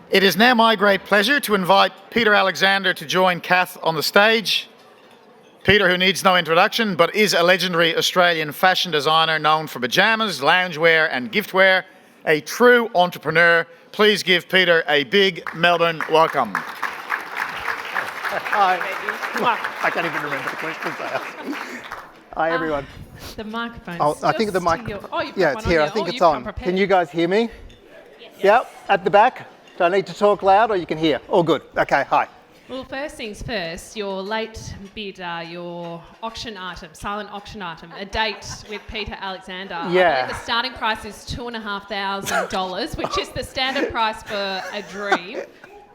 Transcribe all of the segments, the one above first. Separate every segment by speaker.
Speaker 1: It is now my great pleasure to invite Peter Alexander to join Kath on the stage. Peter, who needs no introduction, but is a legendary Australian fashion designer known for pyjamas, loungewear and giftwear, a true entrepreneur. Please give Peter a big Melbourne welcome.
Speaker 2: Hi. I can't even remember the questions I asked. Hi, everyone.
Speaker 3: The microphone.
Speaker 2: Oh, I think the mic. Yeah, it's here. I think it's on. Can you guys hear me?
Speaker 3: Yes.
Speaker 2: Yep. At the back. Do I need to talk loud, or you can hear? All good. Okay. Hi.
Speaker 3: Well, first things first, your late bid, your auction item, silent auction item, a date with Peter Alexander.
Speaker 2: Yeah.
Speaker 3: I believe the starting price is $2,500, which is the standard price for a dream.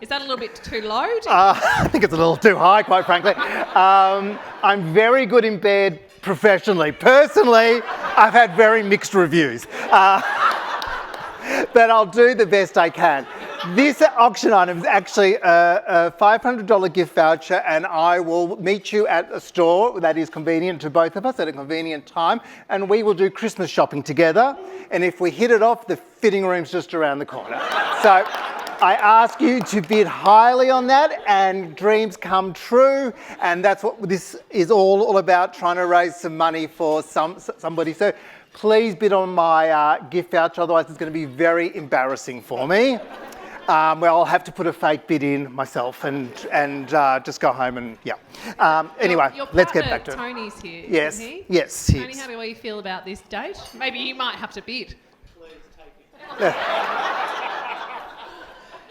Speaker 3: Is that a little bit too low?
Speaker 2: I think it's a little too high, quite frankly. I'm very good in bed professionally. Personally, I've had very mixed reviews. But I'll do the best I can. This auction item is actually a $500 gift voucher, and I will meet you at a store that is convenient to both of us at a convenient time, and we will do Christmas shopping together. And if we hit it off, the fitting room's just around the corner. So I ask you to bid highly on that, and dreams come true, and that's what this is all about, trying to raise some money for somebody. So please bid on my gift voucher, otherwise it's going to be very embarrassing for me. Well, I'll have to put a fake bid in myself and just go home and, yeah. Anyway,
Speaker 3: your
Speaker 2: let's get back to it.
Speaker 3: Tony's here,
Speaker 2: Yes,
Speaker 3: isn't he?
Speaker 2: yes, he
Speaker 3: Tony,
Speaker 2: is.
Speaker 3: how do you feel about this date? Maybe you might have to bid.
Speaker 4: Please take it.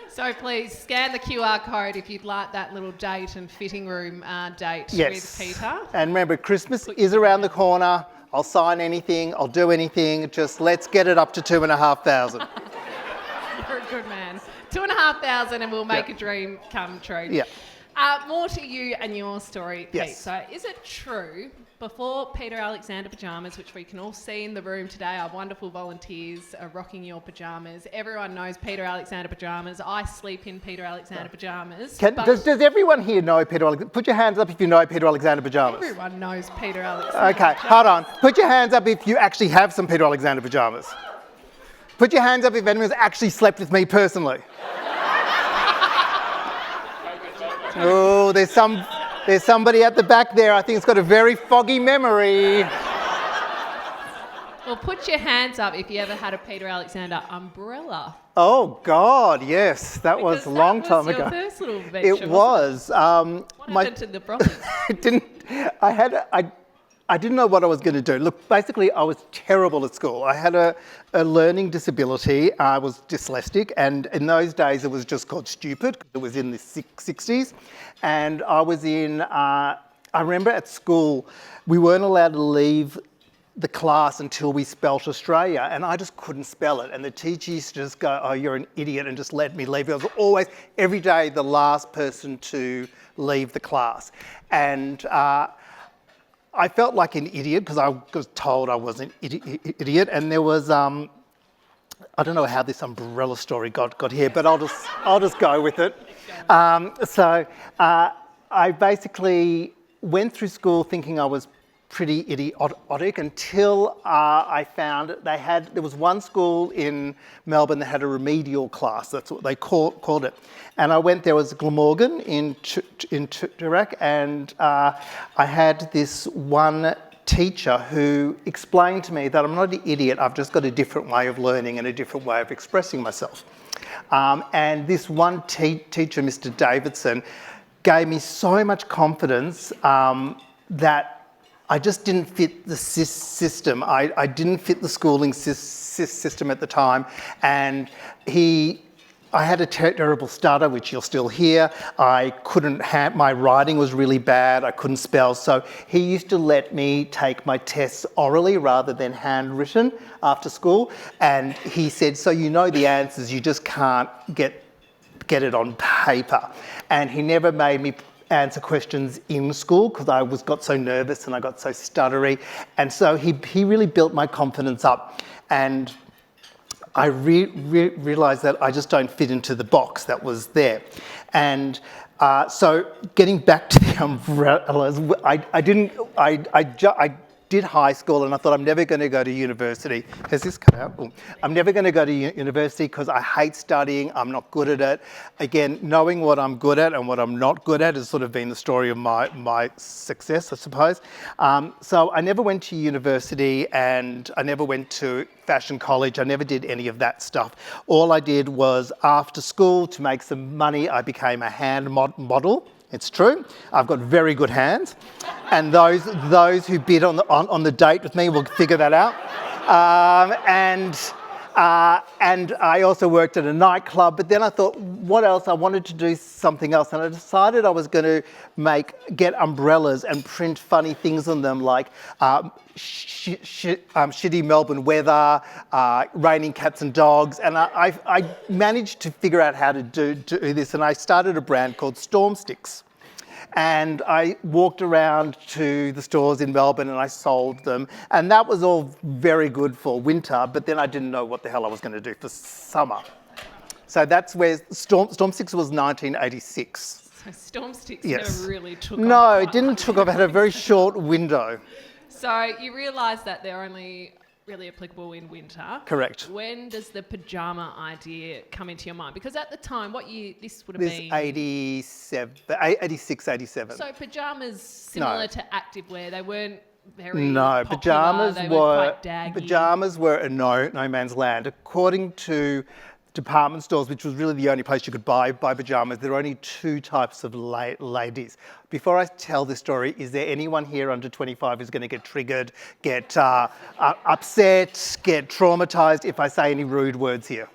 Speaker 3: So please scan the QR code if you'd like that little date and fitting room date
Speaker 2: Yes.
Speaker 3: with Peter.
Speaker 2: And remember, Christmas is around the corner. I'll sign anything, I'll do anything. Just let's get it up to $2,500.
Speaker 3: You're a good man. $2,500 and we'll make a dream come true.
Speaker 2: Yeah.
Speaker 3: More to you and your story, Pete.
Speaker 2: Yes.
Speaker 3: So is it true, before Peter Alexander pyjamas, which we can all see in the room today, our wonderful volunteers are rocking your pyjamas. Everyone knows Peter Alexander pyjamas. I sleep in Peter Alexander pyjamas.
Speaker 2: Does everyone here know Peter Alexander? Put your hands up if you know Peter Alexander pyjamas.
Speaker 3: Everyone knows Peter Alexander
Speaker 2: Okay,
Speaker 3: pyjamas.
Speaker 2: hold on. Put your hands up if you actually have some Peter Alexander pyjamas. Put your hands up if anyone's actually slept with me personally. Oh, there's somebody at the back there. I think it's got a very foggy memory.
Speaker 3: Well, put your hands up if you ever had a Peter Alexander umbrella.
Speaker 2: Oh God, yes, that was
Speaker 3: Because
Speaker 2: a long time
Speaker 3: that was
Speaker 2: ago.
Speaker 3: your first little venture,
Speaker 2: It was.
Speaker 3: What happened to the brothers?
Speaker 2: It didn't. I didn't know what I was going to do. Look, basically, I was terrible at school. I had a learning disability. I was dyslexic, and in those days, it was just called stupid. It was in the 60s, and I was in. I remember at school, we weren't allowed to leave the class until we spelt Australia, and I just couldn't spell it. And the teacher used to just go, "Oh, you're an idiot," and just let me leave. I was always, every day, the last person to leave the class, and. I felt like an idiot because I was told I was an idiot, and there was I don't know how this umbrella story got here, but I'll just go with it. So I basically went through school thinking I was pretty idiotic until I found there was one school in Melbourne that had a remedial class. That's what they called it. And I went there, was Glamorgan in Toorak, and I had this one teacher who explained to me that I'm not an idiot, I've just got a different way of learning and a different way of expressing myself. And this one teacher, Mr. Davidson, gave me so much confidence that I just didn't fit the system. I didn't fit the schooling system at the time, and I had a terrible stutter, which you'll still hear. My writing was really bad. I couldn't spell. So he used to let me take my tests orally rather than handwritten after school. And he said, so you know the answers, you just can't get it on paper. And he never made me answer questions in school because I got so nervous and I got so stuttery. And so he really built my confidence up. And I realised that I just don't fit into the box that was there. And so getting back to the umbrellas, I did high school and I thought I'm never going to go to university. Has this cut out? Ooh. I'm never going to go to university because I hate studying. I'm not good at it. Again, knowing what I'm good at and what I'm not good at has sort of been the story of my success, I suppose. So I never went to university and I never went to fashion college. I never did any of that stuff. All I did was after school, to make some money, I became a hand model. It's true. I've got very good hands, and those who bid on the date with me will figure that out. And I also worked at a nightclub, but then I thought, what else? I wanted to do something else, and I decided I was going to get umbrellas and print funny things on them, like shitty Melbourne weather, raining cats and dogs, and I managed to figure out how to do this, and I started a brand called Storm Sticks. And I walked around to the stores in Melbourne and I sold them. And that was all very good for winter, but then I didn't know what the hell I was going to do for summer. So that's where Storm Sticks was 1986.
Speaker 3: So Storm Sticks
Speaker 2: Yes.
Speaker 3: never really took off.
Speaker 2: No, it didn't took off. It had a very short window.
Speaker 3: So you realise that they're only really applicable in winter.
Speaker 2: Correct.
Speaker 3: When does the pyjama idea come into your mind? Because at the time, what year this would have
Speaker 2: This
Speaker 3: been?
Speaker 2: 86, 87.
Speaker 3: So pyjamas similar to activewear, they weren't very
Speaker 2: No,
Speaker 3: popular, they were quite daggy.
Speaker 2: pajamas were a no man's land. According to department stores, which was really the only place you could buy pajamas, there are only two types of ladies. Before I tell this story, is there anyone here under 25 who's going to get triggered, get upset, get traumatised if I say any rude words here?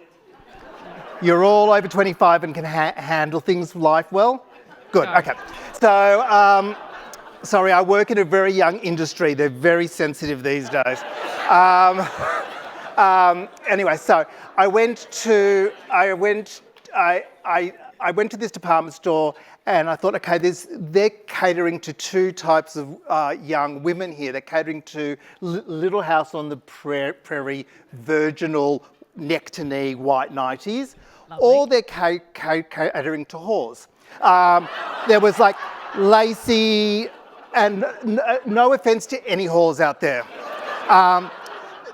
Speaker 2: You're all over 25 and can handle things, life well? Good,
Speaker 3: No.
Speaker 2: okay. So, sorry, I work in a very young industry. They're very sensitive these days. Anyway, so I went to this department store and I thought, okay, they're catering to two types of young women here. They're catering to Little House on the Prairie, virginal, neck to knee, white nighties, or they're catering to whores. There was like lacy, and no offence to any whores out there.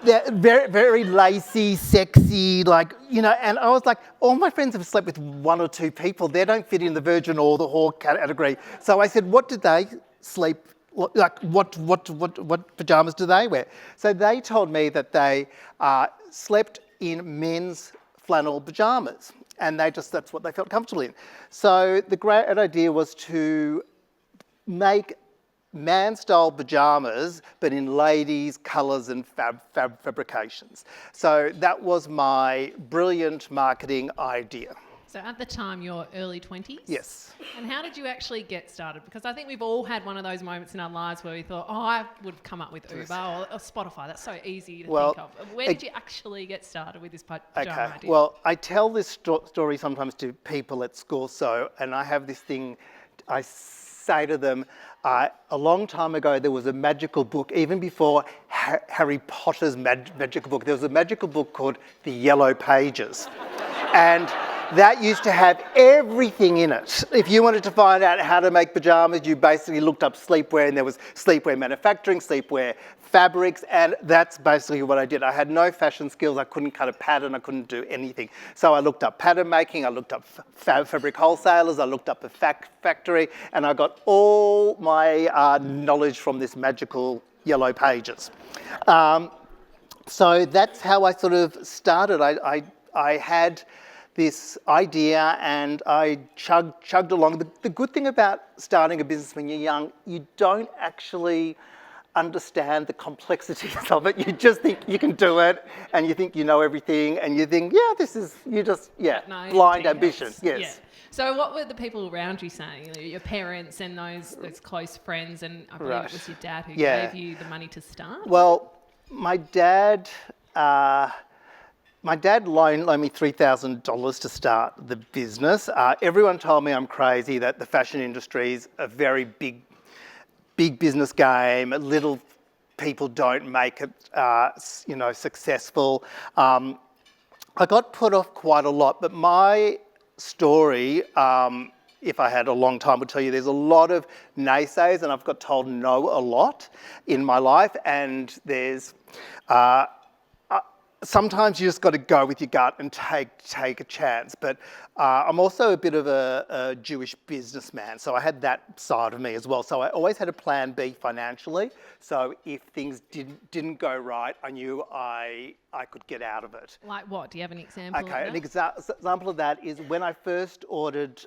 Speaker 2: They're very, very lacy, sexy, like, you know, and I was like, all my friends have slept with one or two people. They don't fit in the virgin or the whore category. So I said, what did they sleep, like, what pajamas do they wear? So they told me that they slept in men's flannel pajamas, and that's what they felt comfortable in. So the great idea was to make man-style pajamas, but in ladies' colours and fabrications. So that was my brilliant marketing idea.
Speaker 3: So at the time, you're early 20s?
Speaker 2: Yes.
Speaker 3: And how did you actually get started? Because I think we've all had one of those moments in our lives where we thought, oh, I would have come up with Uber or Spotify. That's so easy to think of. Where did you actually get started with this pajama idea?
Speaker 2: Well, I tell this story sometimes to people at school, and I have this thing, I say to them, a long time ago there was a magical book, even before Harry Potter's magical book, there was a magical book called The Yellow Pages. And that used to have everything in it. If you wanted to find out how to make pajamas, you basically looked up sleepwear, and there was sleepwear manufacturing, sleepwear fabrics, and that's basically what I did. I had no fashion skills. I couldn't cut a pattern. I couldn't do anything. So I looked up pattern making. I looked up fabric wholesalers. I looked up a factory, and I got all my knowledge from this magical Yellow Pages. So that's how I sort of started. I had this idea and I chugged along. The good thing about starting a business when you're young, you don't actually understand the complexities of it. You just think you can do it, and you think you know everything, and you think, blind ambition. Yes.
Speaker 3: Yeah. So what were the people around you saying? Your parents and those close friends, and I believe it was your dad who gave you the money to start?
Speaker 2: Well, my dad loaned me $3,000 to start the business. Everyone told me I'm crazy, that the fashion industry is a very big business game. Little people don't make it, successful. I got put off quite a lot, but my story if I had a long time, would tell you there's a lot of naysayers, and I've got told no a lot in my life, and there's sometimes you just got to go with your gut and take a chance. But I'm also a bit of a Jewish businessman, so I had that side of me as well. So I always had a plan B financially. So if things didn't go right, I knew I could get out of it.
Speaker 3: Like what? Do you have an example?
Speaker 2: Okay,
Speaker 3: of
Speaker 2: an example of that is when I first ordered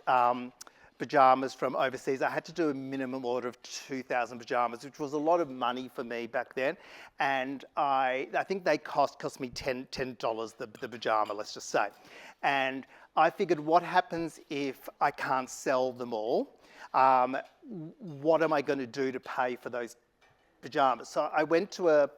Speaker 2: pajamas from overseas, I had to do a minimum order of 2,000 pajamas, which was a lot of money for me back then. And I think they cost me $10 the pajama, let's just say. And I figured, what happens if I can't sell them all? What am I going to do to pay for those pajamas? So I went to a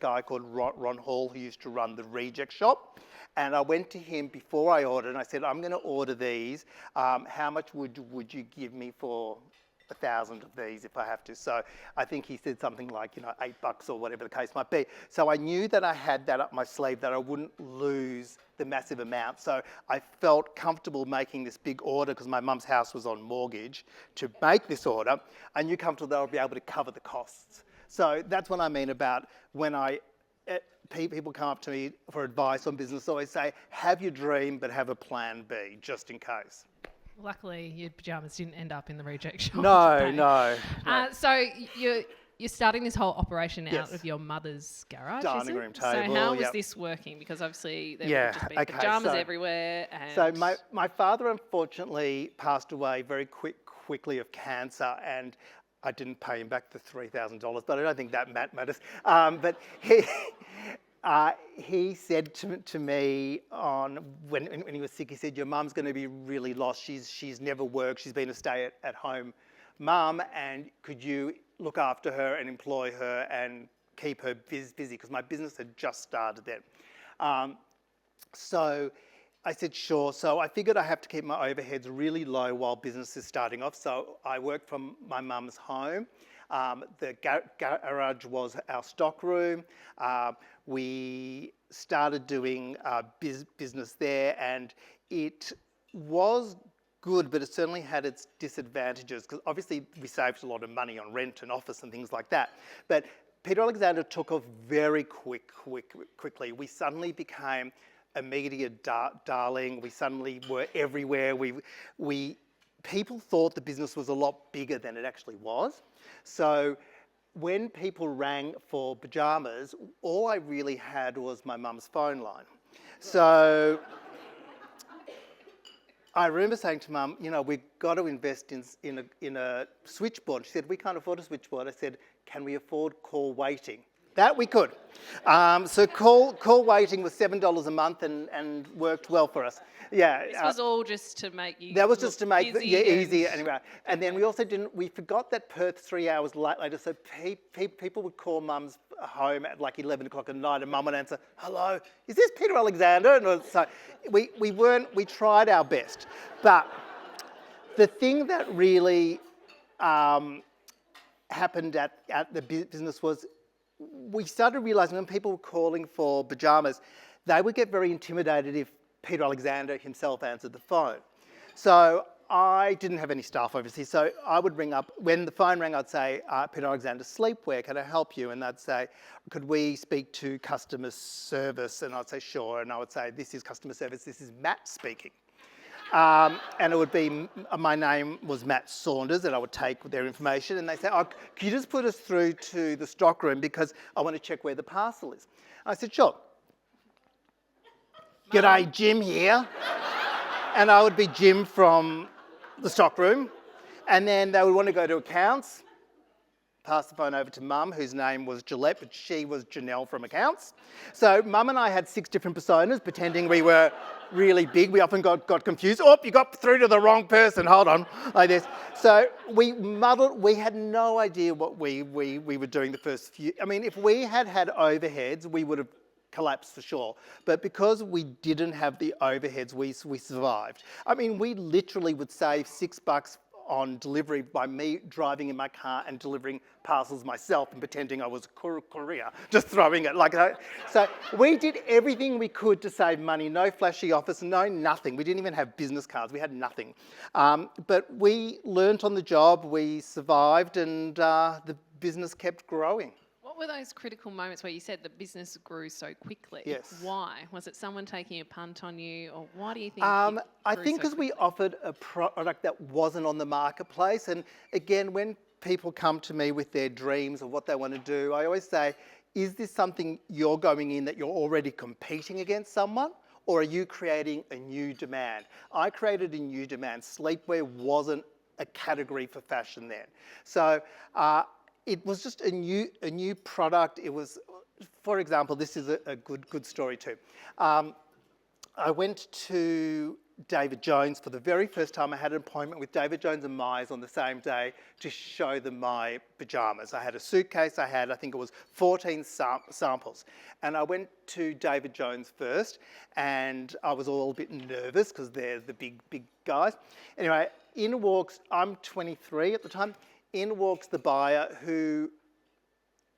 Speaker 2: guy called Ron Hall, who used to run the Reject Shop. And I went to him before I ordered, and I said, I'm going to order these. How much would you give me for 1,000 of these if I have to? So I think he said something like, $8 or whatever the case might be. So I knew that I had that up my sleeve, that I wouldn't lose the massive amount. So I felt comfortable making this big order because my mum's house was on mortgage to make this order. I knew comfortable that I would be able to cover the costs. So that's what I mean about when people come up to me for advice on business. I always say, have your dream, but have a plan B, just in case.
Speaker 3: Luckily, your pajamas didn't end up in the Reject Shop.
Speaker 2: No.
Speaker 3: So you're starting this whole operation out
Speaker 2: Yes.
Speaker 3: of your mother's garage,
Speaker 2: Dining
Speaker 3: is it?
Speaker 2: room table,
Speaker 3: So how was
Speaker 2: yep.
Speaker 3: this working? Because obviously there
Speaker 2: Yeah,
Speaker 3: would just be
Speaker 2: okay,
Speaker 3: pajamas
Speaker 2: so-
Speaker 3: everywhere. And
Speaker 2: So my father unfortunately passed away very quickly of cancer, and I didn't pay him back the $3,000, but I don't think that matters. But he said to me when he was sick, he said, your mum's going to be really lost. She's never worked. She's been a stay-at-home mum, and could you look after her and employ her and keep her busy? Because my business had just started then. So I said, sure. So I figured I have to keep my overheads really low while business is starting off. So I worked from my mum's home. The garage was our stock room. We started doing business there, and it was good, but it certainly had its disadvantages, because obviously we saved a lot of money on rent and office and things like that. But Peter Alexander took off very quickly. We suddenly became a media darling. We suddenly were everywhere. People thought the business was a lot bigger than it actually was. So when people rang for pajamas, all I really had was my mum's phone line. So I remember saying to Mum, we've got to invest in a switchboard. She said, we can't afford a switchboard. I said, can we afford call waiting? That we could. So call waiting was $7 a month and worked well for us. Yeah.
Speaker 3: this was all just to make you.
Speaker 2: That was just to make it easier.
Speaker 3: and-
Speaker 2: Anyway. And then we also we forgot that Perth 3 hours later, so people would call Mum's home at like 11 o'clock at night, and Mum would answer, hello, is this Peter Alexander? And so we tried our best. But the thing that really happened at the business was, we started realising when people were calling for pajamas, they would get very intimidated if Peter Alexander himself answered the phone. So I didn't have any staff, obviously, so I would ring up. When the phone rang, I'd say, Peter Alexander, sleepwear, can I help you? And they'd say, could we speak to customer service? And I'd say, sure. And I would say, this is customer service, this is Matt speaking. And it would be, my name was Matt Saunders, and I would take their information, and they say, can you just put us through to the stock room because I want to check where the parcel is? I said, sure. G'day, Jim here. And I would be Jim from the stock room, and then they would want to go to accounts, pass the phone over to Mum, whose name was Gillette, but she was Janelle from accounts. So Mum and I had 6 different personas, pretending we were really big. We often got confused. Oh, you got through to the wrong person. Hold on, like this. So we muddled. We had no idea what we were doing the first few. I mean, if we had overheads, we would have collapsed for sure. But because we didn't have the overheads, we survived. I mean, we literally would save $6 on delivery by me driving in my car and delivering parcels myself and pretending I was a courier, just throwing it like that. So we did everything we could to save money. No flashy office, no nothing. We didn't even have business cards. We had nothing. But we learnt on the job, we survived, and the business kept growing.
Speaker 3: What were those critical moments where you said the business grew so quickly?
Speaker 2: Yes.
Speaker 3: Why? Was it someone taking a punt on you, or why do you think
Speaker 2: I
Speaker 3: grew
Speaker 2: think
Speaker 3: so
Speaker 2: because we
Speaker 3: quickly?
Speaker 2: offered a product that wasn't on the marketplace. And again, when people come to me with their dreams of what they want to do, I always say, is this something you're going in that you're already competing against someone? Or are you creating a new demand? I created a new demand. Sleepwear wasn't a category for fashion then. So it was just a new product. It was, for example, this is a good story too. I went to David Jones for the very first time. I had an appointment with David Jones and Myers on the same day to show them my pyjamas. I had a suitcase. I think it was 14 samples. And I went to David Jones first, and I was all a bit nervous because they're the big guys. Anyway, in walks, I'm 23 at the time, in walks the buyer who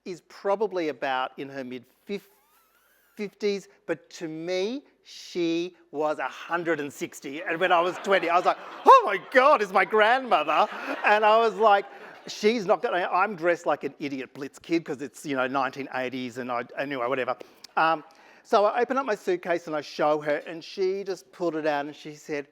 Speaker 2: is probably about in her mid-50s, but to me, she was 160. And when I was 20, I was like, oh my God, it's my grandmother. And I was like, she's not gonna, I'm dressed like an idiot Blitz kid because it's, 1980s and anyway, whatever. So I open up my suitcase and I show her, and she just pulled it out and she said,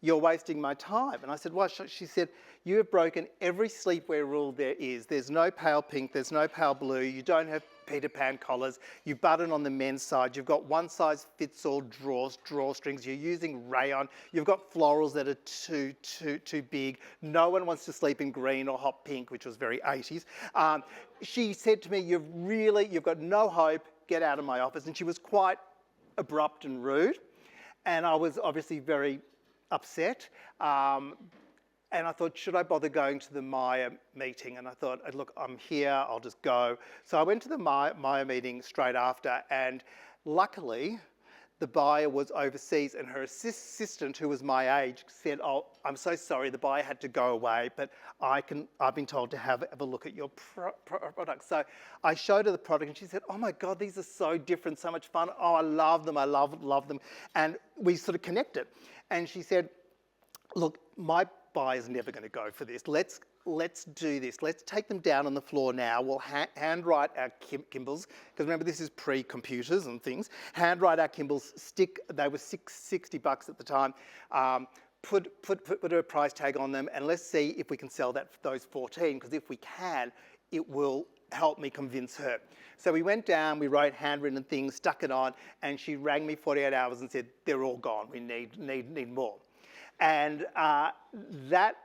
Speaker 2: you're wasting my time. And I said, what? She said, you have broken every sleepwear rule there is. There's no pale pink, there's no pale blue, you don't have Peter Pan collars, you button on the men's side, you've got one size fits all drawstrings, you're using rayon, you've got florals that are too big, no one wants to sleep in green or hot pink, which was very 80s. She said to me, you've got no hope, get out of my office. And she was quite abrupt and rude. And I was obviously very upset. And I thought, should I bother going to the Myer meeting? And I thought, look, I'm here, I'll just go. So I went to the Myer meeting straight after, and luckily, the buyer was overseas, and her assistant, who was my age, said, oh, I'm so sorry, the buyer had to go away, but I've been told to have a look at your product. So I showed her the product, and she said, oh my God, these are so different, so much fun. Oh, I love them, I love them. And we sort of connected. And she said, look, my buyer's never going to go for this. Let's do this. Let's take them down on the floor now. We'll handwrite our Kimbles, because remember, this is pre-computers and things. Handwrite our Kimbles, they were $60 at the time. Put a price tag on them, and let's see if we can sell those 14, because if we can, it will help me convince her. So we went down, we wrote handwritten things, stuck it on, and she rang me 48 hours and said, they're all gone, we need more. And that,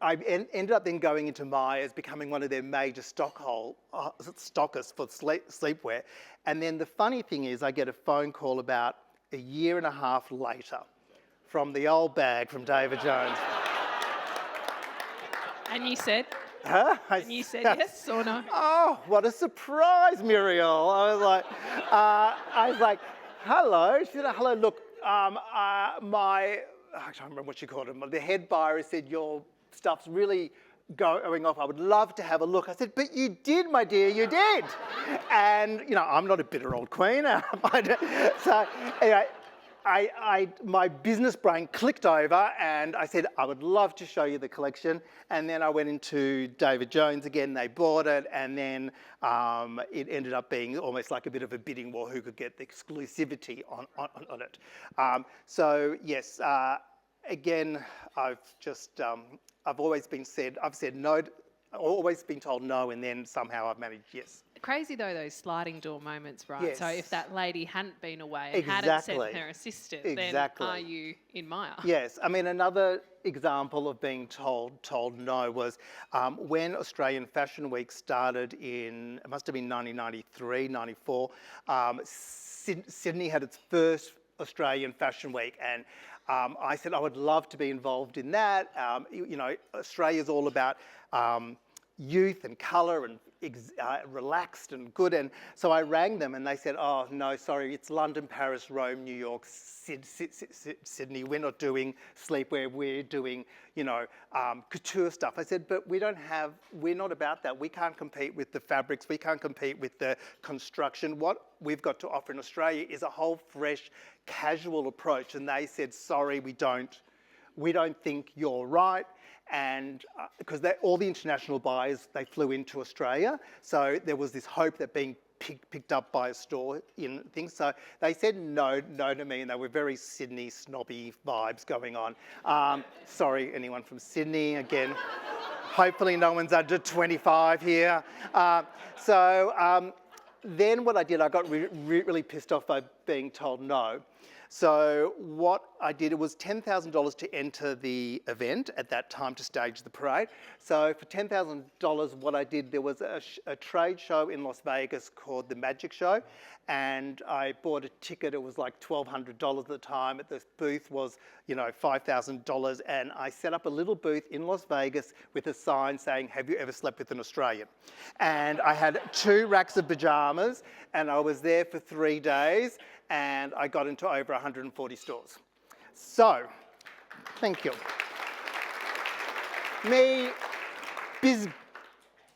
Speaker 2: I ended up then going into Myers, becoming one of their major stockists for sleepwear. And then the funny thing is, I get a phone call about a year and a half later from the old bag from David Jones.
Speaker 3: And you said?
Speaker 2: Huh?
Speaker 3: And you said yes or no?
Speaker 2: Oh, what a surprise, Muriel. I was like, hello. She said, hello, look, I don't remember what she called him. The head buyer said, your stuff's really going off. I would love to have a look. I said, but you did, my dear, you did. And, I'm not a bitter old queen. So anyway, my business brain clicked over, and I said, I would love to show you the collection. And then I went into David Jones again, they bought it, and then it ended up being almost like a bit of a bidding war, who could get the exclusivity on it. So yes, again, I've said no, always been told no, and then somehow I've managed yes.
Speaker 3: Crazy though, those sliding door moments, right?
Speaker 2: Yes.
Speaker 3: So if that lady hadn't been away and hadn't
Speaker 2: Exactly.
Speaker 3: sent her assistant,
Speaker 2: Exactly.
Speaker 3: then are you in Myer?
Speaker 2: Yes, I mean, another example of being told no was when Australian Fashion Week started it must have been 1993, 94, Sydney had its first Australian Fashion Week, and I said I would love to be involved in that. Australia's all about youth and colour and relaxed and good. And so I rang them and they said, oh, no, sorry, it's London, Paris, Rome, New York, Sydney. We're not doing sleepwear. We're doing, couture stuff. I said, but we're not about that. We can't compete with the fabrics. We can't compete with the construction. What we've got to offer in Australia is a whole fresh, casual approach. And they said, sorry, we don't think you're right. And because all the international buyers, they flew into Australia. So there was this hope that being picked up by a store in things. So they said no to me, and they were very Sydney snobby vibes going on. Sorry, anyone from Sydney, again. Hopefully no one's under 25 here. Then what I did, I got really pissed off by being told no. So what I did, it was $10,000 to enter the event at that time to stage the parade. So for $10,000, what I did, there was a trade show in Las Vegas called the Magic Show, and I bought a ticket. It was like $1,200 at the time. At the booth was, $5,000, and I set up a little booth in Las Vegas with a sign saying, "Have you ever slept with an Australian?" And I had 2 racks of pajamas, and I was there for 3 days, and I got into over 140 stores. So, thank you. Me,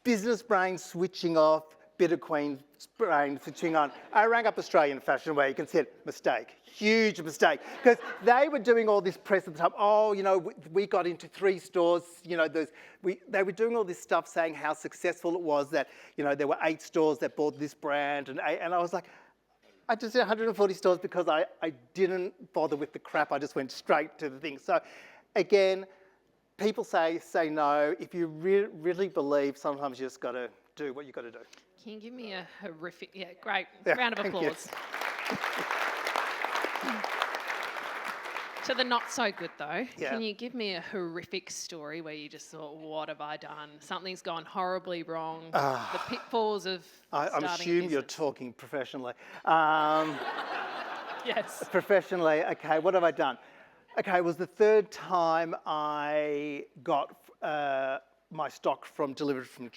Speaker 2: business brain switching off, bitter queen brain switching on. I rang up Australian Fashion Week and said, mistake, huge mistake. Because they were doing all this press at the time. Oh, we got into 3 stores. They were doing all this stuff saying how successful it was, that, there were 8 stores that bought this brand. And I was like, I just did 140 stores because I didn't bother with the crap. I just went straight to the thing. So again, people say no. If you really believe, sometimes you just got to do what you got to do.
Speaker 3: Can you give me a horrific, great, round of applause. To the not so good though, Can you give me a horrific story where you just thought, what have I done? Something's gone horribly wrong. The pitfalls of
Speaker 2: I'm assuming you're talking professionally.
Speaker 3: Yes.
Speaker 2: Professionally, okay, what have I done? Okay, it was the 3rd time I got my stock delivered from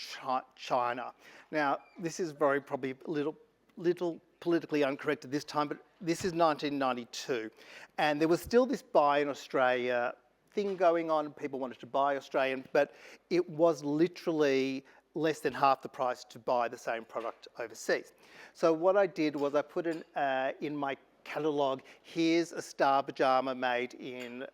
Speaker 2: China. Now, this is probably a little politically incorrect at this time, but this is 1992. And there was still this buy in Australia thing going on. People wanted to buy Australian, but it was literally less than half the price to buy the same product overseas. So what I did was I put in my catalogue, here's a star pyjama made in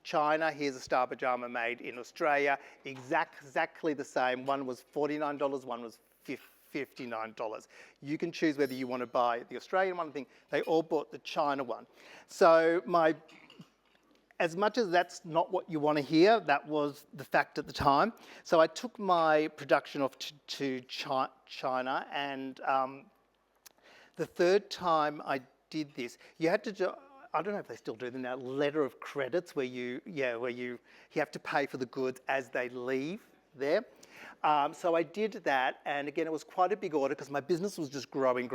Speaker 2: China, here's a star pyjama made in Australia, exactly the same. One was $49, one was $59. You can choose whether you want to buy the Australian one. I think they all bought the China one. So as much as that's not what you want to hear, that was the fact at the time. So I took my production off to China, and the 3rd time I did this, you had to do, I don't know if they still do them now, letter of credits where you have to pay for the goods as they leave there. So I did that, and again, it was quite a big order because my business was just growing.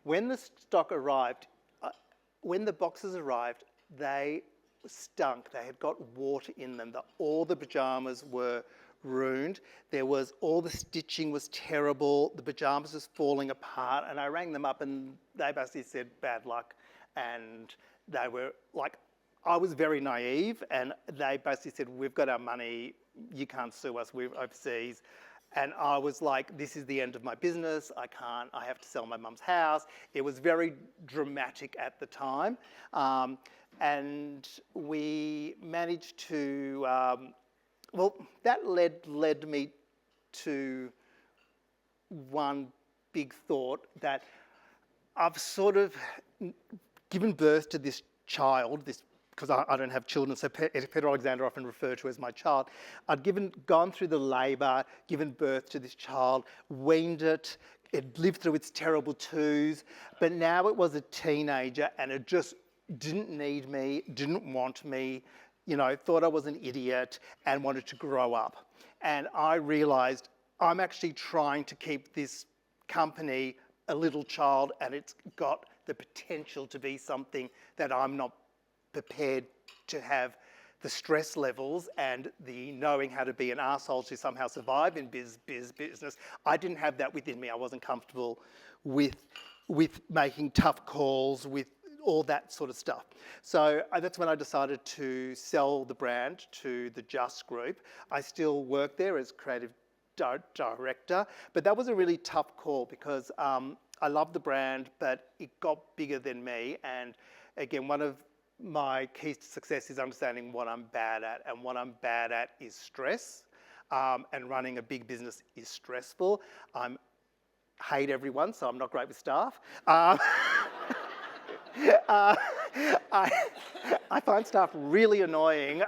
Speaker 2: When the stock arrived, when the boxes arrived, they stunk. They had got water in them. All the pyjamas were ruined. All the stitching was terrible. The pyjamas was falling apart, and I rang them up, and they basically said, bad luck. And they were like, I was very naive, and they basically said, we've got our money, you can't sue us, we're overseas. And I was like, this is the end of my business, I have to sell my mum's house. It was very dramatic at the time. And we managed to, that led me to one big thought, that I've sort of given birth to this child, because I don't have children, so Peter Alexander I often refer to as my child. I'd gone through the labour, given birth to this child, weaned it lived through its terrible twos, but now it was a teenager and it just didn't need me, didn't want me, thought I was an idiot and wanted to grow up. And I realised I'm actually trying to keep this company a little child, and it's got the potential to be something that I'm not prepared to have the stress levels and the knowing how to be an arsehole to somehow survive in business. I didn't have that within me. I wasn't comfortable with making tough calls, with all that sort of stuff. So that's when I decided to sell the brand to the Just Group. I still work there as creative director, but that was a really tough call because I love the brand, but it got bigger than me. And again, one of my keys to success is understanding what I'm bad at, and what I'm bad at is stress. And running a big business is stressful. I hate everyone, so I'm not great with staff. I find staff really annoying.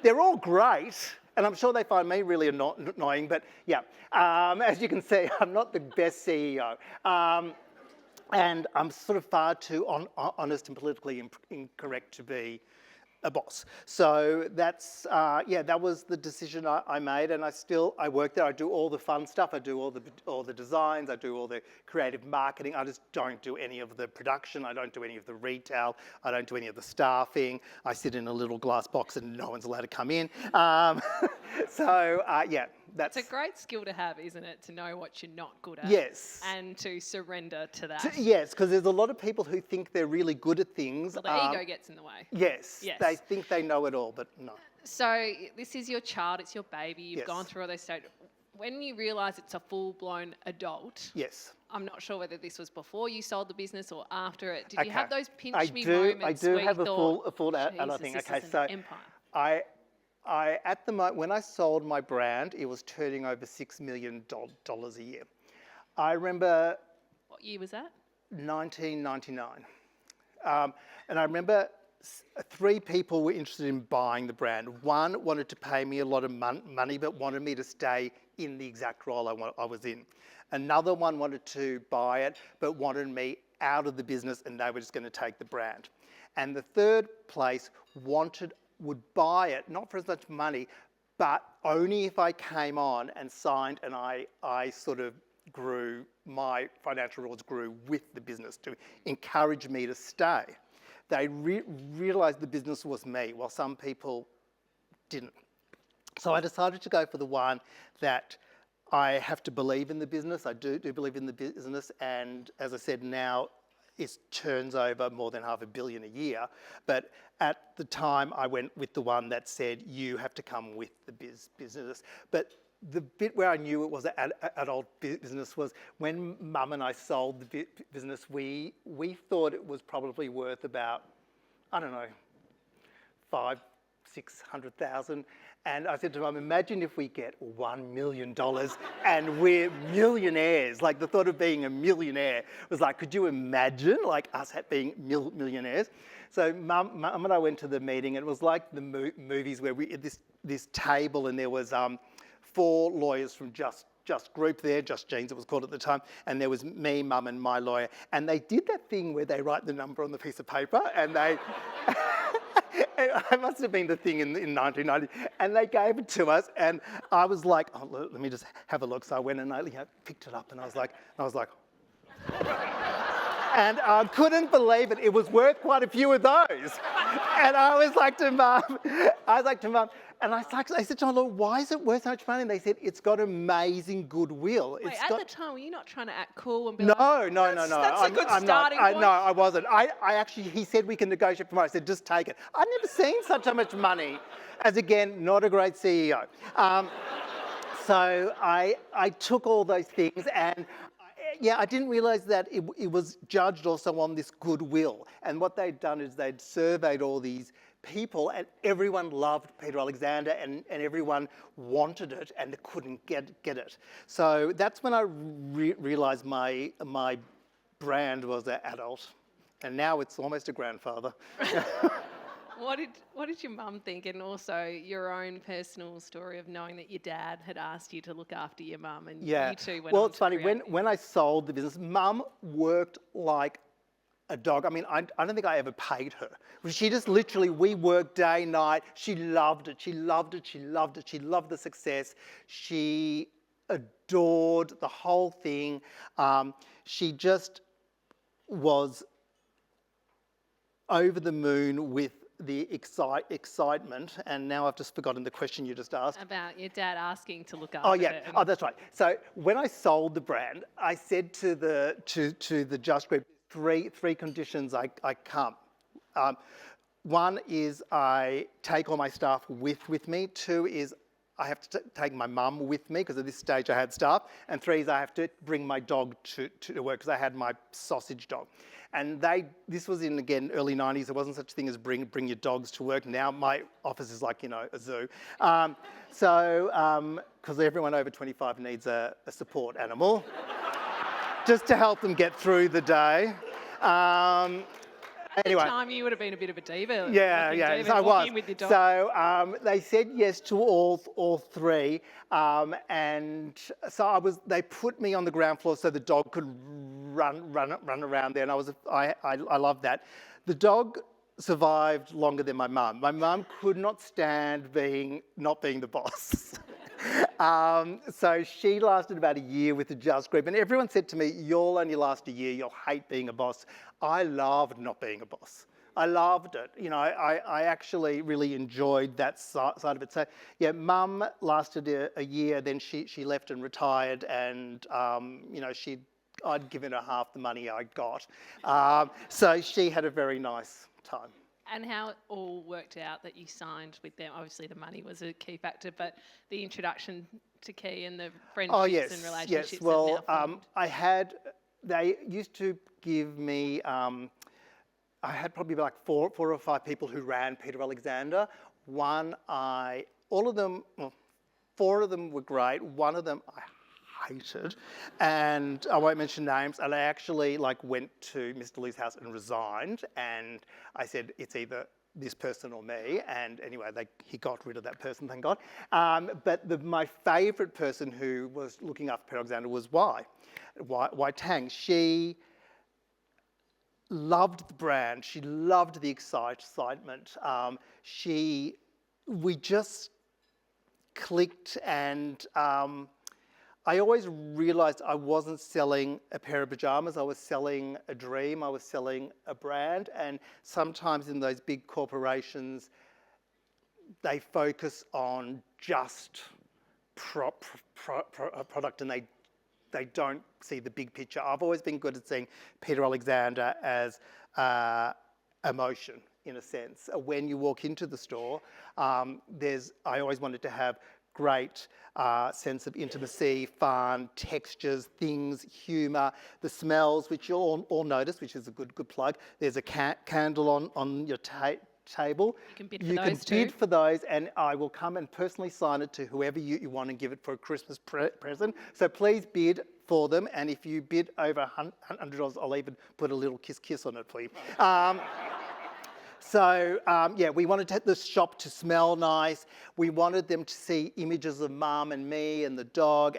Speaker 2: They're all great, and I'm sure they find me really annoying, but yeah, as you can see, I'm not the best CEO. And I'm sort of far too honest and politically incorrect to be a boss. So that's, that was the decision I made, and I work there. I do all the fun stuff. I do all the designs. I do all the creative marketing. I just don't do any of the production. I don't do any of the retail. I don't do any of the staffing. I sit in a little glass box and no one's allowed to come in. That's...
Speaker 3: It's a great skill to have, isn't it? To know what you're not good at.
Speaker 2: Yes.
Speaker 3: And to surrender to that.
Speaker 2: Yes, because there's a lot of people who think they're really good at things.
Speaker 3: Well, the ego gets in the way.
Speaker 2: Yes. They think they know it all, but no.
Speaker 3: So this is your child, it's your baby, you've
Speaker 2: Yes.
Speaker 3: gone through all those stages. When you realise it's a full-blown adult,
Speaker 2: Yes.
Speaker 3: I'm not sure whether this was before you sold the business or after it. Did
Speaker 2: Okay.
Speaker 3: you have those pinch me
Speaker 2: I
Speaker 3: moments
Speaker 2: do
Speaker 3: where
Speaker 2: have
Speaker 3: you thought,
Speaker 2: a full adult
Speaker 3: Jesus,
Speaker 2: thing.
Speaker 3: this
Speaker 2: Okay,
Speaker 3: is an
Speaker 2: so
Speaker 3: empire?
Speaker 2: I at the moment when I sold my brand, it was turning over $6 million a year. I remember
Speaker 3: What year was that?
Speaker 2: 1999, and I remember 3 people were interested in buying the brand. One wanted to pay me a lot of money, but wanted me to stay in the exact role I was in. Another one wanted to buy it, but wanted me out of the business, and they were just going to take the brand. And the third place would buy it, not for as much money, but only if I came on and signed, and I sort of grew, my financial rewards grew with the business to encourage me to stay. They realised the business was me, while some people didn't. So I decided to go for the one that I have to believe in the business. I do believe in the business, and as I said, now it turns over more than $500 million a year. But at the time, I went with the one that said, you have to come with the business. But the bit where I knew it was an adult business was when Mum and I sold the business, we thought it was probably worth about, I don't know, 500,000-600,000. And I said to Mum, imagine if we get $1 million and we're millionaires. Like, the thought of being a millionaire was like, could you imagine like us being millionaires? So Mum and I went to the meeting, and it was like the movies where we had this table, and there was 4 lawyers from Just Group there, Just Jeans it was called at the time, and there was me, Mum, and my lawyer. And they did that thing where they write the number on the piece of paper, and they... It must have been the thing in 1990, and they gave it to us, and I was like, oh, let me just have a look. So I went and I picked it up, and I was like, and I couldn't believe it. It was worth quite a few of those. And I was like to Mum, and I said to my lawyer, why is it worth so much money? And they said, it's got amazing goodwill.
Speaker 3: Wait, at the time, were you not trying to act cool and be
Speaker 2: No.
Speaker 3: That's a good starting point.
Speaker 2: No, I wasn't. I actually, he said we can negotiate for more. I said, just take it. I'd never seen such much money. As again, not a great CEO. So I took all those things, and I didn't realise that it was judged also on this goodwill. And what they'd done is they'd surveyed all these people, and everyone loved Peter Alexander, and everyone wanted it, and they couldn't get it. So that's when I realised my brand was an adult, and now it's almost a grandfather.
Speaker 3: What did your mum think, and also your own personal story of knowing that your dad had asked you to look after your mum, and you two went on
Speaker 2: it's funny, when I sold the business, Mum worked like a dog. I mean, I don't think I ever paid her. She just literally, we worked day, night. She loved it. She loved the success. She adored the whole thing. She just was over the moon with excitement, and now I've just forgotten the question you just asked.
Speaker 3: About your dad asking to look after
Speaker 2: Oh
Speaker 3: it.
Speaker 2: yeah, oh that's right. So when I sold the brand, I said to the Just Group, three conditions I come. One is I take all my staff with me. Two is I have to take my mum with me because at this stage I had staff. And three is I have to bring my dog to work because I had my sausage dog. And this was in, again, early 90s. There wasn't such a thing as bring your dogs to work. Now my office is like, a zoo. Because everyone over 25 needs a support animal just to help them get through the day. Anyway.
Speaker 3: At the time, you would have been a bit of a diva.
Speaker 2: Yeah,
Speaker 3: so
Speaker 2: I was.
Speaker 3: with your dog.
Speaker 2: So they said yes to all three, and so they put me on the ground floor so the dog could run around there, and I loved that. The dog survived longer than my mum. My mum could not stand not being the boss. So she lasted about a year with the Just Group, and everyone said to me, "You'll only last a year. You'll hate being a boss." I loved not being a boss. I loved it. I actually really enjoyed that side of it. So yeah, Mum lasted a year, then she left and retired, and I'd given her half the money I got, so she had a very nice time.
Speaker 3: And how it all worked out that you signed with them. Obviously, the money was a key factor, but the introduction to Key and the friendships and relationships.
Speaker 2: Yes. Well,
Speaker 3: have now formed.
Speaker 2: They used to give me. I had probably like four or five people who ran Peter Alexander. Four of them were great. One of them I hated, and I won't mention names. And I actually went to Mr. Lee's house and resigned, and I said it's either this person or me. And anyway, he got rid of that person, thank God. But my favourite person who was looking after Peter Alexander was Y Tang. She loved the brand. She loved the excitement. We just clicked, and I always realised I wasn't selling a pair of pyjamas. I was selling a dream. I was selling a brand. And sometimes in those big corporations, they focus on just product, and they don't see the big picture. I've always been good at seeing Peter Alexander as emotion, in a sense. When you walk into the store, I always wanted to have great sense of intimacy, fun, textures, things, humour, the smells, which you all notice, which is a good plug. There's a candle on your table.
Speaker 3: You can bid
Speaker 2: for those, and I will come and personally sign it to whoever you want and give it for a Christmas present. So please bid for them, and if you bid over $100, I'll even put a little kiss on it for you. So we wanted the shop to smell nice. We wanted them to see images of Mum and me and the dog,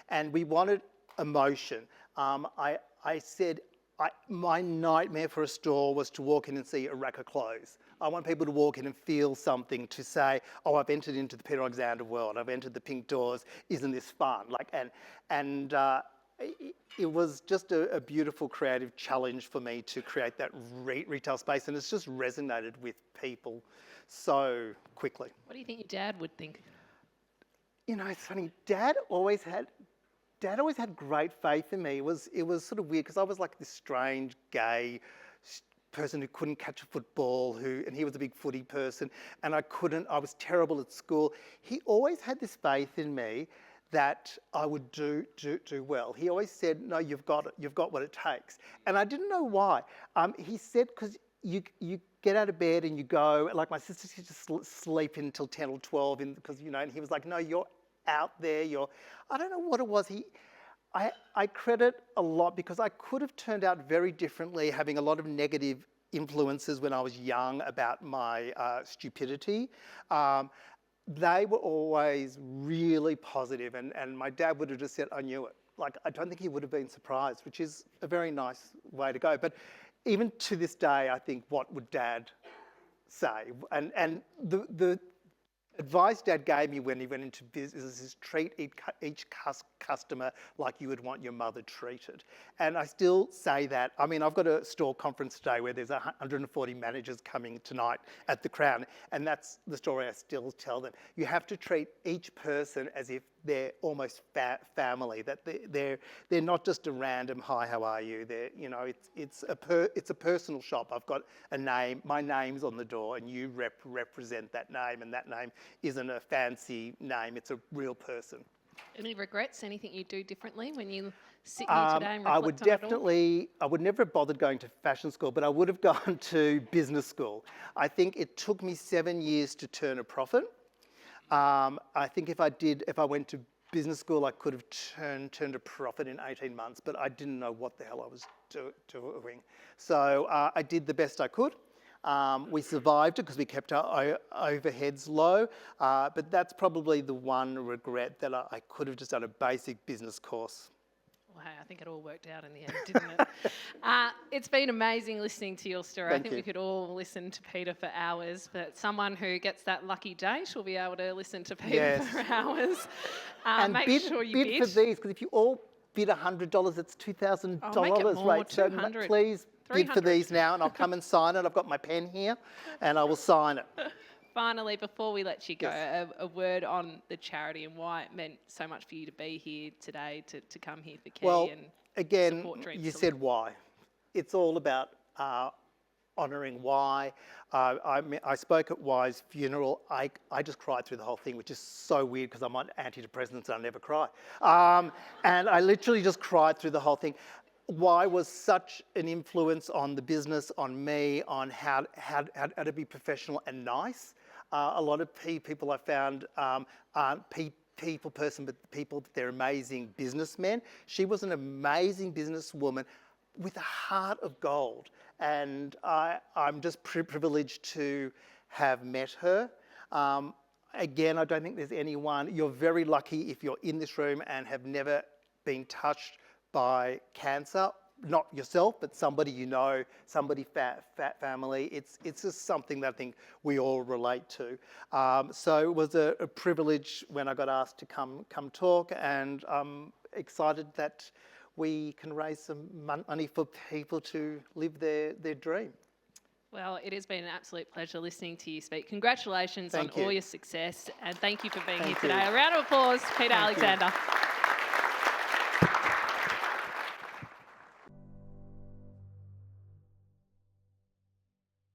Speaker 2: and we wanted emotion. I said my nightmare for a store was to walk in and see a rack of clothes. I want people to walk in and feel something, to say, "Oh, I've entered into the Peter Alexander world. I've entered the pink doors. Isn't this fun?" It was just a beautiful creative challenge for me to create that retail space, and it's just resonated with people so quickly.
Speaker 3: What do you think your dad would think?
Speaker 2: It's funny. Dad always had great faith in me. It was sort of weird because I was like this strange gay person who couldn't catch a football, and he was a big footy person, and I was terrible at school. He always had this faith in me that I would do well. He always said, "No, you've got it. You've got what it takes." And I didn't know why. He said, because you get out of bed and you go, like my sisters used to sleep until 10 or 12, because and he was like, "No, you're out there. I don't know what it was. I credit a lot because I could have turned out very differently, having a lot of negative influences when I was young about my stupidity. They were always really positive, and my dad would have just said, "I knew it." I don't think he would have been surprised, which is a very nice way to go. But even to this day, I think, what would Dad say? And advice Dad gave me when he went into business is treat each customer like you would want your mother treated. And I still say that. I mean, I've got a store conference today where there's 140 managers coming tonight at the Crown, and that's the story I still tell them. You have to treat each person as if they're almost family, that they're not just a random hi, how are you? They're, you know, it's a personal shop. I've got a name, my name's on the door, and you represent that name, and that name isn't a fancy name, it's a real person.
Speaker 3: Any regrets? Anything you do differently when you sit here today and reflect
Speaker 2: I would
Speaker 3: on it all?
Speaker 2: definitely, I would never have bothered going to fashion school, but I would have gone to business school. I think it took me 7 years to turn a profit. I think if I went to business school, I could have turned a profit in 18 months, but I didn't know what the hell I was doing. So I did the best I could. We survived it because we kept our overheads low, but that's probably the one regret, that I could have just done a basic business course.
Speaker 3: Well, hey, I think it all worked out in the end, didn't it? It's been amazing listening to your story.
Speaker 2: Thank
Speaker 3: I think
Speaker 2: you.
Speaker 3: we could all listen to Peter for hours, but someone who gets that lucky date will be able to listen to Peter
Speaker 2: Yes.
Speaker 3: for hours.
Speaker 2: And
Speaker 3: Make sure you
Speaker 2: bid for these, because if you all bid $100, it's $2,000,
Speaker 3: Oh, make it more,
Speaker 2: right? So
Speaker 3: 200,
Speaker 2: please bid for
Speaker 3: 300.
Speaker 2: these now, and I'll come and sign it. I've got my pen here, and I will sign it.
Speaker 3: Finally, before we let you go,
Speaker 2: Yes.
Speaker 3: a word on the charity and why it meant so much for you to be here today, to come here for Key
Speaker 2: Well,
Speaker 3: and
Speaker 2: again,
Speaker 3: support Dreams
Speaker 2: you
Speaker 3: to
Speaker 2: said
Speaker 3: Live.
Speaker 2: why. It's all about honouring why. I spoke at Y's funeral. I just cried through the whole thing, which is so weird because I'm on antidepressants and I never cry. And I literally just cried through the whole thing. Y was such an influence on the business, on me, on how to be professional and nice. A lot of people I found aren't people person, but they're amazing businessmen. She was an amazing businesswoman with a heart of gold, and I'm just privileged to have met her. Again, I don't think there's anyone. You're very lucky if you're in this room and have never been touched by cancer. Not yourself, but somebody you know, somebody family. It's just something that I think we all relate to. So it was a privilege when I got asked to come talk, and I'm excited that we can raise some money for people to live their dream.
Speaker 3: Well, it has been an absolute pleasure listening to you speak. Congratulations
Speaker 2: Thank
Speaker 3: on
Speaker 2: you.
Speaker 3: all your success, and thank you for being
Speaker 2: Thank
Speaker 3: here
Speaker 2: you.
Speaker 3: today. A round of applause, Peter
Speaker 2: Thank you.
Speaker 3: Alexander.